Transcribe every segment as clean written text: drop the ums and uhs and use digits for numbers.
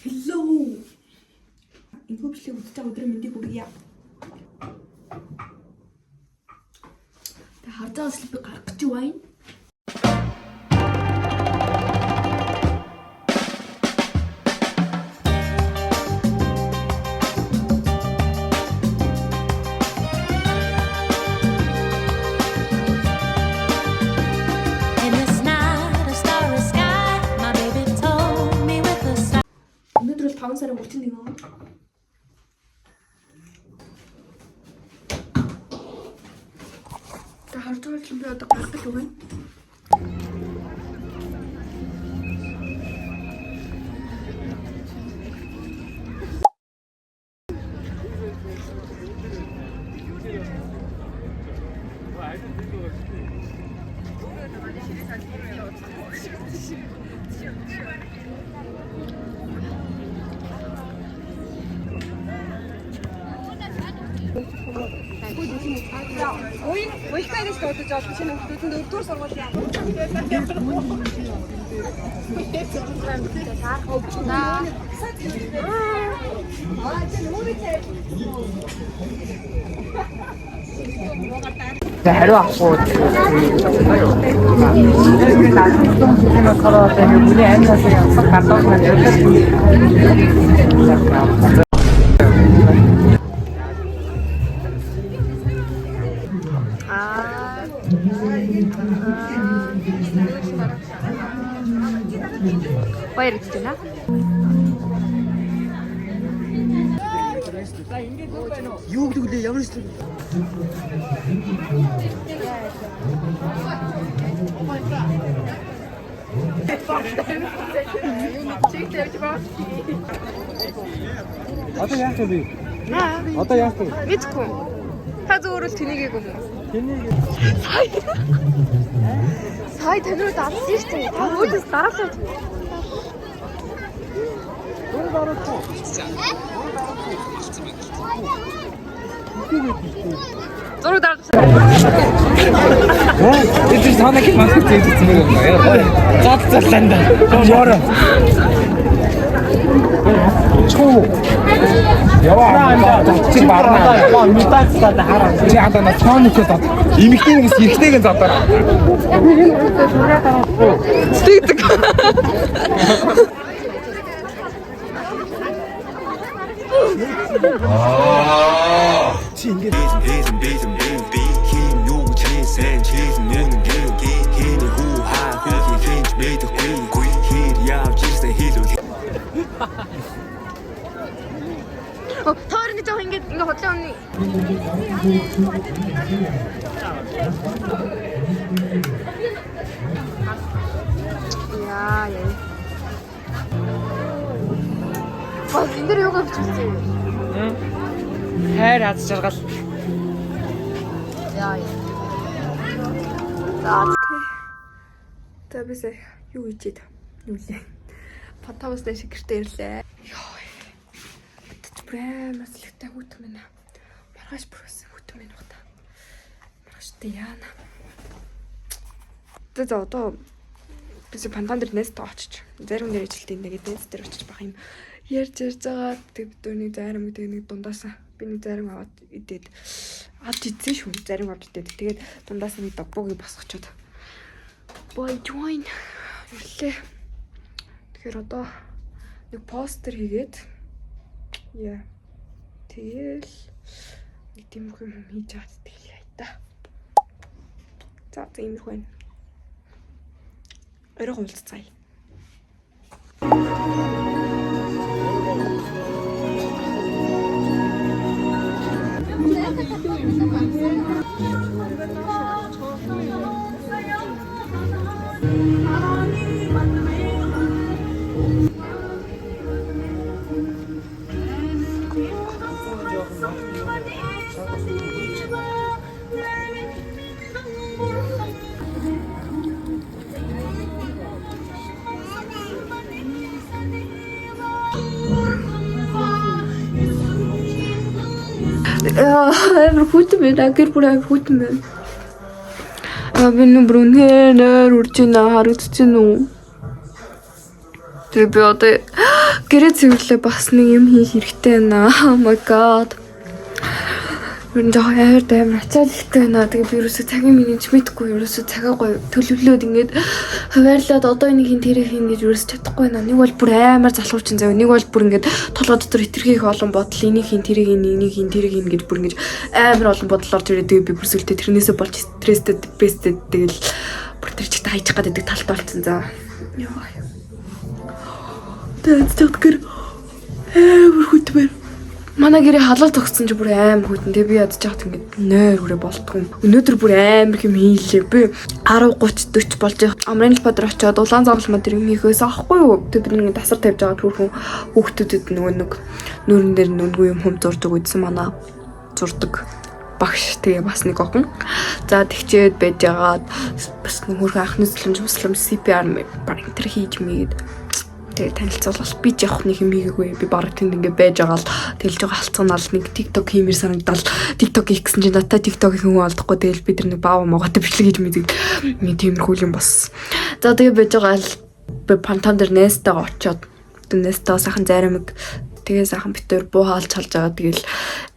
Hello. Энэхүү бичлэгийг үзэж байгаа өдрийн мэндийг хүргье. Та харж байгаа слип гарах гэж байна. Өнөөдөр бол 5 сарын 31 он. Та харж байгаа юм би одоо гарах гэж байна. Ой хайрч дуудаж олж чинь нөхдөнд өрдүр сургууль яа. хариу авахгүй. Энэ короо тань бүний амьнаас явсан гадаад маань Баяр гэж байна. юу гэдэг вэ? Ямар зүйл? Одоо яах вэ би? Одоо яах вэ? Мэдгүй. Та зөвөрөл тэнийгээг юм уу? Тэнийг Сая таньруу давсан шүү дээ. Та өөдөөс дараалал. Өөр дараагүй. Зураг дараалсан. Это же самое как маски цветут мэрэгнэ. Цацланда. Жора. Чуу. Яваа. Чи барна. Мутацтай хараа. Чи хадаа на тооныхоо дот. Имэгтэйгээс эрэгтэйгэн задаа. Стийдэг. Чи ингэ Тоор ингэ жоо ингэ хотлоо өмнө. Яа. Энэ дэр юу гэж хэлсэн? хайр аз жаргал. Яа. За бисаа юу хийчихэд нүлээ. Потамстай шиг гэртээ ирлээ. Йоо. Прям аслихтай хүүтэн минь. Маргааш бүрсэн хүүтэн минь уу та. Маргааштай яана. За одоо бисаа пантан дээр нэст очиж. Зарим нэр ижилтийн нэгэд нэст дээр очиж бах юм. Ярьж байгаа тэг бидүүний зарим гэдэг нэг дундаасаа би нэг зарим аваад идээд идсэн шүү. Зарим аваад идээд тэгээд дундаас нэг догбогийг босгочод бой join ирлээ. Тэгэхээр одоо нэг постэр хийгээд яа. Тэгэл нэг тиймэрхүү юм хийж аваад тэгэл яа та. За иймэрхүү байна. Орой уулзцаая. Амар хүйтэн байна. Гэр бүр амар хүйтэн байна. Би нүбэр үнээр үрж байна харагдаж байна уу? Тэр би одоо Гэрээ цэвэрлээ бас нэг юм хийх хэрэгтэй байна. Oh my god. Юу нэг амар ачаал ихтэй байна. Тэгээ би ерөөсөө цагийн менежментгүй ерөөсөө цагаагүй төлөвлөөд ингээд хаваарлаад одоо энийг тэрийг хийн гэж ерөөсөө чадахгүй байна. Нэг бол бүр амар залхуучин заяа. Нэг бол бүр ингээд толгой дотор хэтэрхийх олон бодол энийг хийн тэрийг хийн энийг хийн тэрийг хийн гэж бүр ингээд амар олон бодлоор тэрээ тэгээ би бүр сүлдээ тэрнээсээ болж стресстэй депресстэй тэгэл бүр тэр чигт хайчих гадаг талт болцсон за. Яа. Тэгтэр амар хөтмөр. Манай гэрээ халал тогтсон чи бүр амар хөтөн. Тэгээ би ядаж яхад ингээд нойр хүрээ болтгүй. Өнөөдөр бүр амар хэм хийлээ. Би 10:30 40 болж байгаа. Амрын Бадар очиод улаан зоглолмод тэр юм хийхээс аахгүй юу? Тэг бид нэг тасар тавьж байгаа түрхэн хүүхдүүдэд нөгөө нэг нүүрэн дээр нүнгүй юм хүм зурдаг үйдсэн манай зурдаг багш тэгээ бас нэг охин. За тэгчээд байж байгаад бас нэг хөрхөн анхны сүлэмж CPR баг тэр хийж мэйгээд тэгээ танилцуулал би ч явах нэг юм хийгээгүй би баг тэнд ингээ байж байгаа л тэлж байгаа халцганаал нэг TikTok хиймэр санагдал TikTok хийсэн чинь надад TikTok хийх хүн олдохгүй тэгэл би тэр нэг баав моготой бичлэг хийж мэдээ нэг тиймэрхүү юм бас. За тэгээ байж байгаа л би пантон дээр Nesta-г очиод Nesta сайхан заримыг тэгээ сайхан битээр буу хаалж халж байгаа тэгэл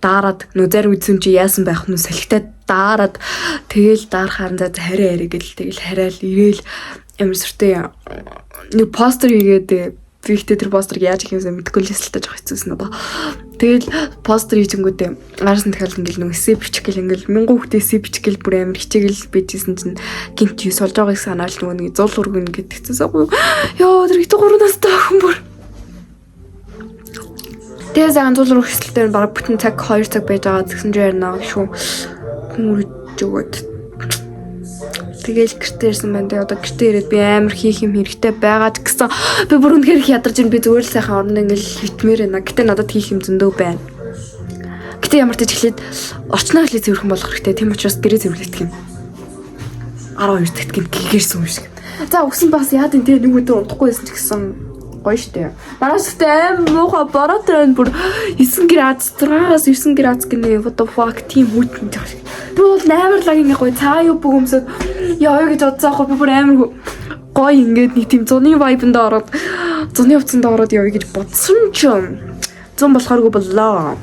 даарад нөө зарим үзсэн чи яасан байх нь салхитай даарад тэгэл даарахаар за хараа гэл тэгэл хараал ирээл амар сүртэй нэг постэр хийгээд би ихтэй тэр постерыг яаж хийх юмсаа мэдэхгүй л эсэлтэй жоох хэцүүсэн одоо. Тэгэл постэр хийчихэнгүүтээ араас нь дахиад ингээл нэг эсэ бичих гэл ингээл 1000 хүүхдээ эсэ бичих гэл бүр амар хичээгэл бийжсэн чинь гинт юу солж байгааг санаал нөгөө нэг зуул хөргөн гэдэг хэцүүсаагүй. Яа тэр ихтэй 3 настай охин бүр. Тэгээ зан зуул руу хэсэлтээр баг бүтэн цаг 2 цаг байж байгаа гэсэн чинь ярина шүү. Хүмүүрж өгөөд тэгэл гэртээ ирсэн байна. Тэгээ одоо гэртээ ирээд би амар хийх юм хэрэгтэй байгаа ч гэсэн би бүр үнэхээр ядарч ин би зүгээр л сайхан орно ингээл хитмээр байна. Гэтэ надад хийх юм зөндөө байна. Гэтэ ямар ч ихлээд орчноо хэлээ цэвэрхэн болох хэрэгтэй. Тийм учраас гэрээ цэвэрлэх юм. 12 дахь гин гэгэрсэн юм шиг. За өгсөн бас яад энэ нэг өдөр унтахгүйсэн ч гэсэн гоё штэ. Нааштай аим муухай бороотой бүр 9 градус 6-аас 9 градус гинэ what the fuck тийм хүйтэн жаа шиг. Тэгвэл амар лагийн гоё цаа юу бөгөмсөд яа гэж бодсаахгүй би бүр амар гоё ингээд нэг тийм зуны vibe-нд ороод зуны хувцсанд ороод явъя гэж бодсон ч зун болохооргүй боллоо.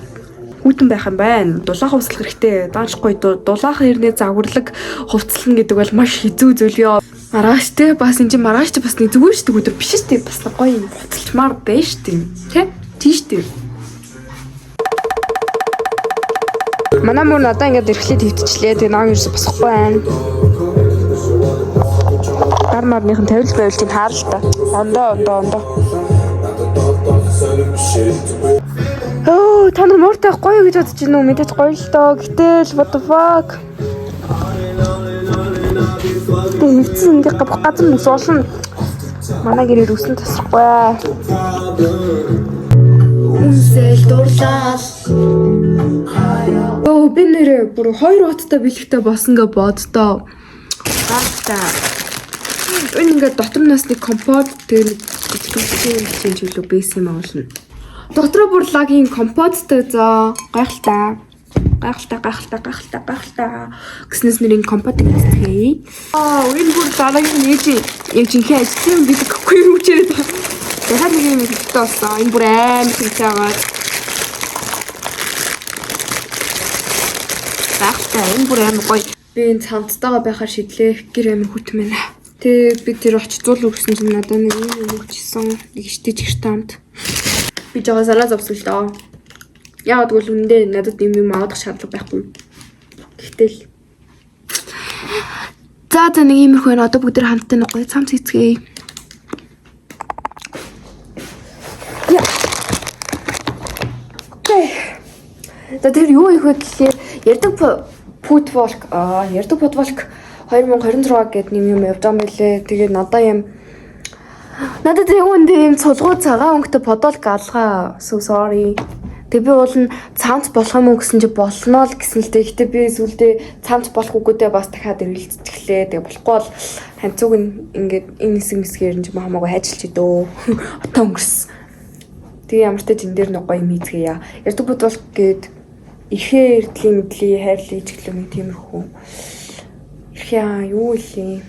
Хүйтэн байх юм байна. Дулаах хувцлах хэрэгтэй. Даанчгүй дулаах хэрнээ загварлаг хувцлана гэдэг бол маш хэцүү зүйл ёо. Маргааш те бас энэ чинь маргааш ч бас нэг зүгээр шүү дээ өдөр биш шүү дээ бас гоё юм буцалчмаар байна шүү дээ тий тийш дээ. Манай мөр надаа ингээд эрхлээд хөвтчлээ тэгээ нааг ерөөсө босохгүй байна. Гар марныхан тавилж байвал чинь хаарал та. Ондоо. Оо та нар мууртай гоё гэж бодож байна уу? Мэдээж гоё л доо. Гэтэл what the fuck. Тэгсэн ингээ газар нүс олно. Манай гэрээр үсэн тасрахгүй. Үнсэл дурлал. Оо би нэрээ бүр 2 уттай бэлэгтэй босноо боддоо. Гартаа. Ингээ дотор нас нэг компот тэр итгэвчтэй хилүү бэс юм аавлна. Дотроо бүр лагийн компоттой зоо гайхалтай. Гайхалтай. Гэснээс нэрийн компот хийцгээе. Энэ бүр дараагийн ээж юм чинхээ ажлын бид гэхгүй юу чирээд байна. Яхаа нэг юм хэлдэг болсон. Энэ бүр аим хийцээгээд. Гайхалтай. Энэ бүр аим гоё. Би энэ цамцтайгаа байхаар шидлээ. Гэр амир хүтмэнэ. Тэг би тэр очиж зуул өгсөн чинь надад нэг юм өгчсэн. Нэг штэж гэртээ хамт. Би жоо санаа зовсолдоо. Яагаад гэвэл үндэ надад юм авах шаардлага байхгүй. Гэтэл за нэг иймэрхүү байна. Одоо бүгд хамтдаа нэг гоё цамц хийцгээе. Яа. Окей. За тэр юу их вэ гэхээр ярддаг футболк 2026 гэдэг нэг юм явж байгаа юм билээ. Тэгээд надад юм цулгуу цагаан өнгөтэй подолк алгаа. So sorry. Тэг би уул нь цамц болох юм уу гэсэн чи болно л гэсэн л дээ. Гэтэ би сүлдээ цамц болох үгүйдээ бас дахиад эргэлцчихлээ. Тэг болохгүй бол ханцууг ингээд энэ хэсэг мэсгээр нь ч хамаагүй хайжилч идөө. Отоо өнгөрс. Тэг ямар ч тэн дээр нэг гоё юм хийцгээе. Ярддаг бодвол гээд ихээ эрдлийн мэдлий хайрлын ичгэлэг нэг тиймэрхүү. Их яа юу илээ.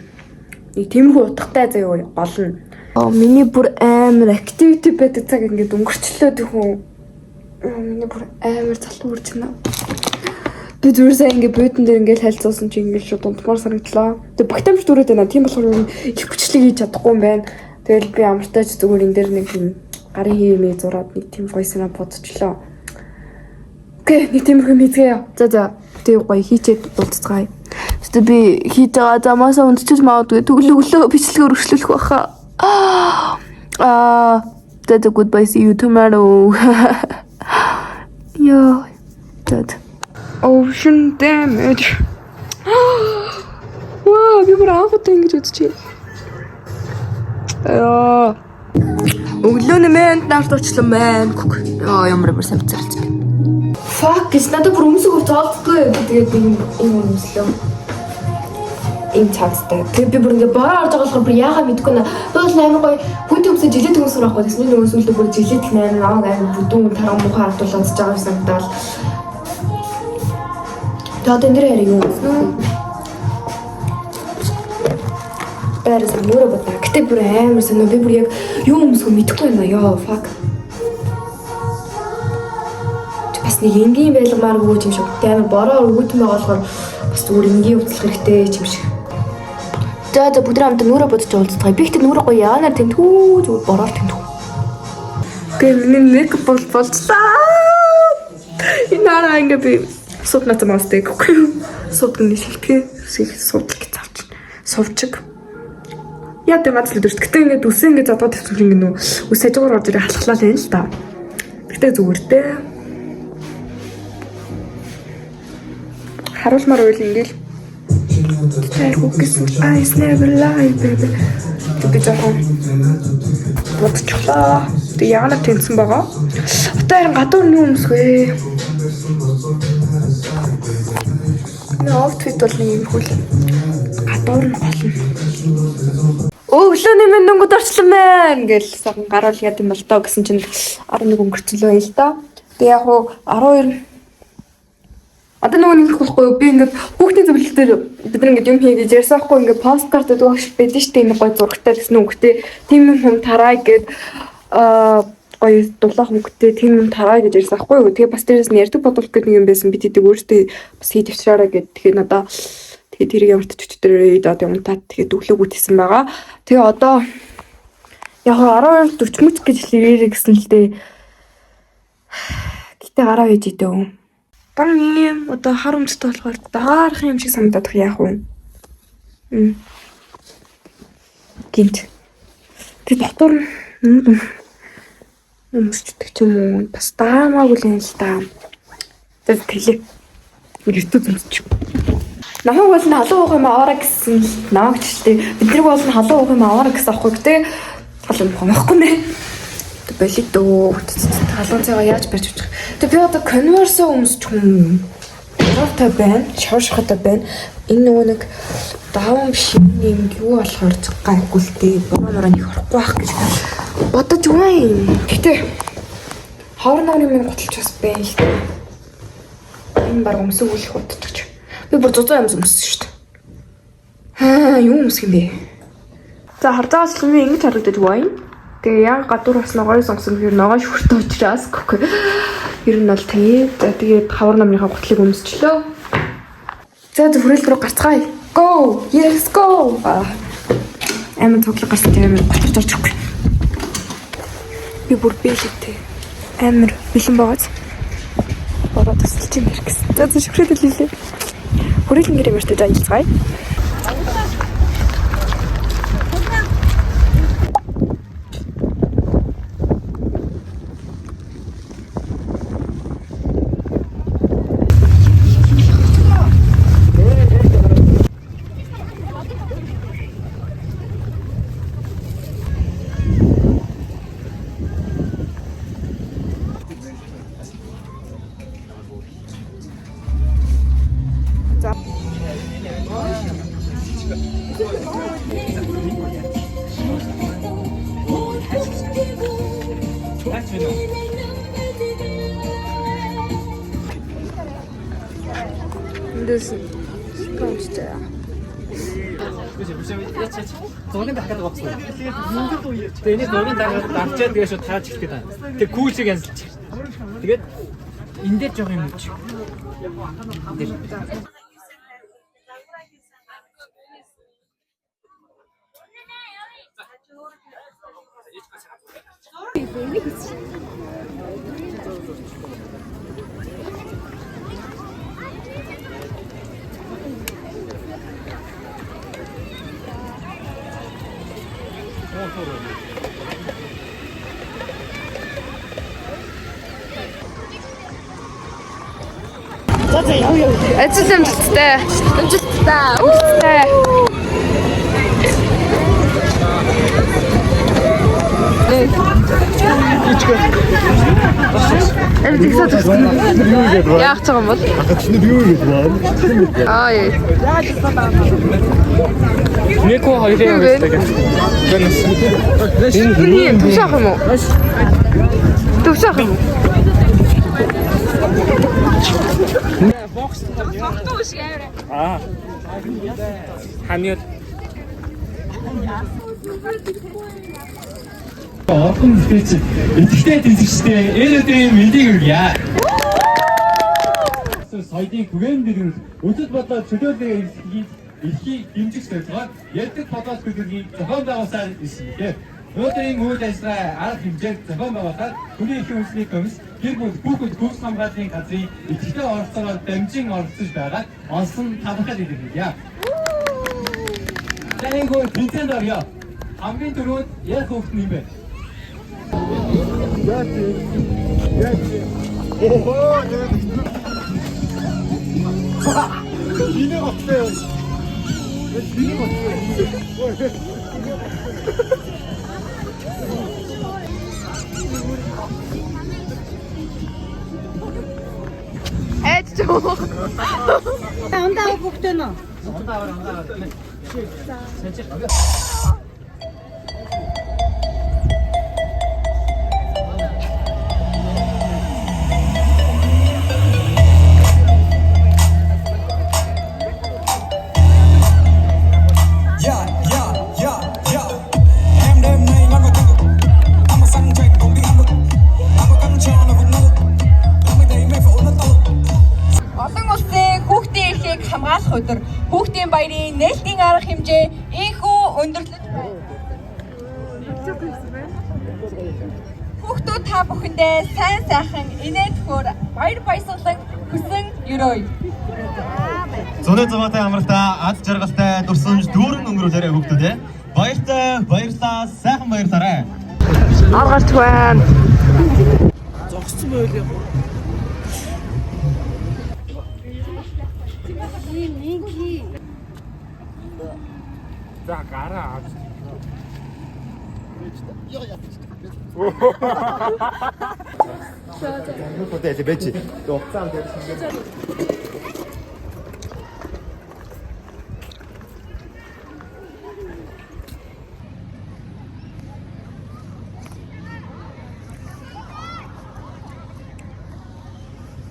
Нэг тиймэрхүү утгатай заяа гол нь. Миний бүр амар activity байдаг цаг ингээд өнгөрчлөө тэхүү. Миний бүр амар залуу үрж байна. Би зүрхээ ингээд буудан дээр ингээд хайлцсан чи ингээд шууд унтмаар санагдлаа. Тэгээ багтаамж дүрээд байна. Тийм болохоор их хүчлэг хийж чадахгүй юм байна. Тэгэл би амартаач зүгээр энэ дээр нэг юм гарын хиймээ зураад нэг тийм гоё санаа бодчихлоо. Окей, нэг тийм юм хийцгээе. За тэг гоё хийчээд дуулцгаая. Тэгтээ би хийж байгаа замаасаа унтчих магадгүй төглөглөө бичлэгээр өргөжлөх байхаа. That's a goodbye, see you tomorrow. Yeah, that. Ocean damage. Wow, би бүр анхудаа ингэж үзчихье. Өглөөний мэнд наартуучлаа мэн. Ямар самцарч. Fuck, is надад бүр өмсөг тоолдгүй. Тэгээд би юм өмслөө. Энэ цаастай. Тэгээд би бүр ингээ бороо орж байгаа болохоор бүр яагаа мэдгүй наа. Тоол амар гоё бүдүүн өмсөж жилет өмсөр авах гэсэн нь өмсөлдөө бүр жилет нээр амар бүдүүн таран мухаа ардуулаад байгаа юм санагдал. Тэгээд энэ дээр юу вэ? Бэрээс мөрө бота. Гэтэ бүр амар санаа би бүр яг юу өмсгөө мэдэхгүй байна ёо. Fuck. Бас нэг энгийн байлгамааргүй юм шиг. Тэгээд бороо өргөтөн байгаа болохоор бас зүгээр энгийн уцлах хэрэгтэй юм шиг. За бүгд хамт нүрэ бодож уулздаг. Би ихтэй нүрэ гоё яанаар тэнтүү зүгээр бороор тэнтүү. Тэгээд миний мейкап болцлаа. Энэ хараа ингээ би сууднаа тамаастай гэхгүй. Суудганы шилтгэе суудлах гэж авч. Сувчиг. Яа дэмэд л дөрөв. Гэтэ ингээд үсээ ингээд задгаад тавьчих ингээд нөө үс хажуугаар орж ирээ халахлаа л энэ л та. Гэтэ зүгээр дээ. Харуулмаар үйл ингээл. Ice never lie baby. Би жоохон бодчихлаа. Тэг яана тэнцэн байгаа. Одоо харин гадуур нь өмсгөө. Outfit бол нэг юм хөл. Гадуур нь болно. Өглөөний минь дөнгөд орчлон байна гэл сахан гаруул яд юм бол тоо гэсэн чинь 11 өнгөрцөлөө юм л да. Тэг яг уу 12 одоо нөгөө нэг болохгүй би ингээд хүүхдийн зөвлөл дээр бид нэг юм хийж ярьсан хгүй ингээд посткарт гэдэг шиг байдаг шүү дээ энэ гой зурагтай гэсэн үгтэй тийм юм тараа гэд гоё дулаах үгтэй тийм юм тараа гэж ярьсан хгүй юу тэгээ бас дээрээс нь ярьдаг бодвол гэдэг нэг юм байсан бид хэдэг өөртөө бас хий төвчраараа гэд тэгээ надаа тэгээ тэрийг ямарч өчтөр идээд юмтаад тэгээ өглөөгөө тийсэн байгаа тэгээ одоо яг 12:40 мөч гэж хэлээрээ гэсэн л дээ гэтээ гараа хийж идэв Баран юм одоо хар өмстэй болохоор даарах юм шиг санагдах яах вэ? Гинт. Тэг дотор өмсчдэг ч юм уу бас даамаагүй л юм л та. Тэг тэлээ. Иртүү зүмсчих. Намайг бол нь халуун уух юм аваараа гэсэн л намайг ч тий. Биднийг бол нь халуун уух юм аваараа гэсэн аахгүй тий. Халуун уух байхгүй нэ. Болид дөө халуун цайгаа яаж барьж өгчих. Тэгээ би одоо конверсо өмсчих юм. Шортой байна, шоршохтой байна. Энэ нөгөө нэг даун биш юм юу болохоор гайгүй л дээ. Бороо нэг орохгүй байх гэж бодож байна. Гэтэ ховор ногны минь готолч бас байна л дээ. Энэ баг өмсөг үлэх бодчих. Би бүр зузаан юм өмссөн шүү дээ. Юу өмсөх юм бэ? За хардаас л минь ингэж харагдаж байна. Тэгээ яг гадуур бас ногоёо сонгосон гэхээр ногоё шүртэй учраас гэхгүй. Ер нь бол тэгээд хавар намныхаа готлыг өмсчлөө. За хүрээлт рүү гарцгаая. Go! Yes go! Амин цоглог гарсан тийм готлж орж ирэхгүй. Би бүр бэлэтэй. Амир бэлэн байгааз. Бороо тасалж юм гэсэн. За шүрээд хэлээ. Хүрээлэн гэрээ мөртөж ажиллацгаая. This is Зургийн дахиад гоцсон. Тэгээд энийг зургийн дарчаад тэгээд шууд тааж ихтэй таа. Тэгээд күүлийг янзлчих. Тэгээд энэ дээр жоох юм чи. Ажил амжилттай. Амжилттай. Үстэй. Энд их сад өгсөн. Яах цаг юм бол? Чиний би юу гэж байна? Аа яа. Нэко хоёрын үстэй. Энэ төвшөх юм уу? Төвшөх юм уу? Ханьяд Орхон спич эдгтэй тэнцэгчтэй энэ өдрийн мэндийг хүргье. Соёлын түгээн дэрэн өчид бодлоо чөлөөлөл эрхийг дэмжих зорилгоор ярьдаг подкаст хөтөлбөрийн зохион байгуулалтаар ирсэн. Өнөөдрийн үйл ажиллагаа арга хэмжээнд зохион байгуулахад хүний эрхийн үндэсний комисс гэр бүл хүүхэд хөгжил хамгааллын газрын эцэгтэй оролцоогоор дамжин оролцож байгаад онсон талархал илэрхийлье. Тэнгүү тэнцэн орё. Хамгийн түрүүнд яг хөвгт юм бэ. Ундаа бүгдөө нөө. Олон улсын хүүхдийн эрхийг хамгаалах өдөр хүүхдийн баярын нээлтийн арга хэмжээ ийхүү өндөрлөж байна. Хүүхдүүд та бүхэндээ сайн сайхан инээд хөр баяр баясгалан хүсэн өрөөе. Зуны замаатай амралтаа ад жаргалтай дурсамж дүүрэн өнгөрүүлээрэй хүүхдүүдээ. Баярлалаа, сайхан баярлаарай. Аргач байна. зогссон байл юм. За гараа авч. Хөтөл бэж. Дугцаан дээр шингэн.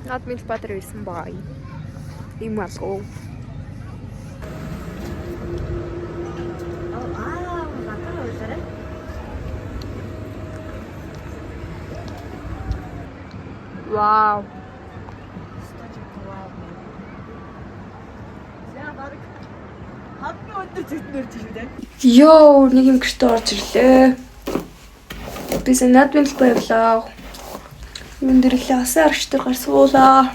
Надмил Батар ирсэн бай. Ийм алгуу. Вау. Йоо, нэг юм гэртээ орж ирлээ. Бис надмил баярлаа. Юун дээр л асар арчтар гар суулаа.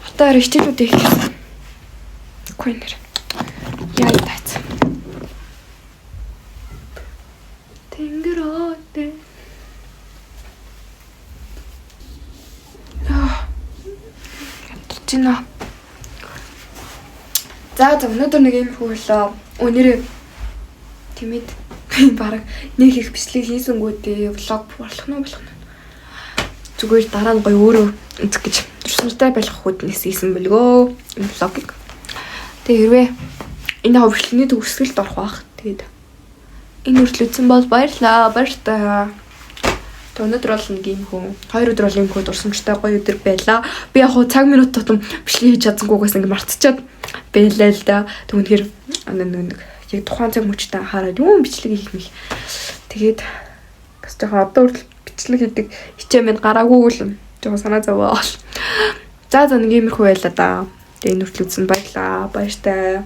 Хатаа речтэлүүд их. Queener. Яа таац. Тэнгэрөөдөө. Тина. За өнөөдөр нэг юм хөвлөө. Өнөөдөр тэмээд баг нэг их бичлэг хийсэнгүүдээ влог болох нь болох нь. Зүгээр дараа нь гоё өөрөө үзэх гэж туршлагатай байх хүднээс хийсэн бэлгөө энэ влогийг. Тэгээ хэрвээ энэ хөвшлөний төгсгөлд орох бах. Тэгээд энэ хүртлээсэн бол баярлаа. Баяртай. Өнөөдөр бол нэг юм хүн 2 өдөр бол юм хөө дурсамжтай гоё өдөр байлаа. Би яг цаг минут тутам бичлэг хийж чадсангүйгээс ингэ мартчихад байлаа л да. Түүнхээр нэг яг тухайн цаг мөчтэй хараад юу бичлэг хийх мэх. Тэгээд бас жоохон одоо хүртэл бичлэг хийдэг хичээмэн гараагүй л жоохон санаа зовоо. За нэг иймэрхүү байла да. Тэгээ энэ хүртэл үзсэн баярлаа. Баяртай.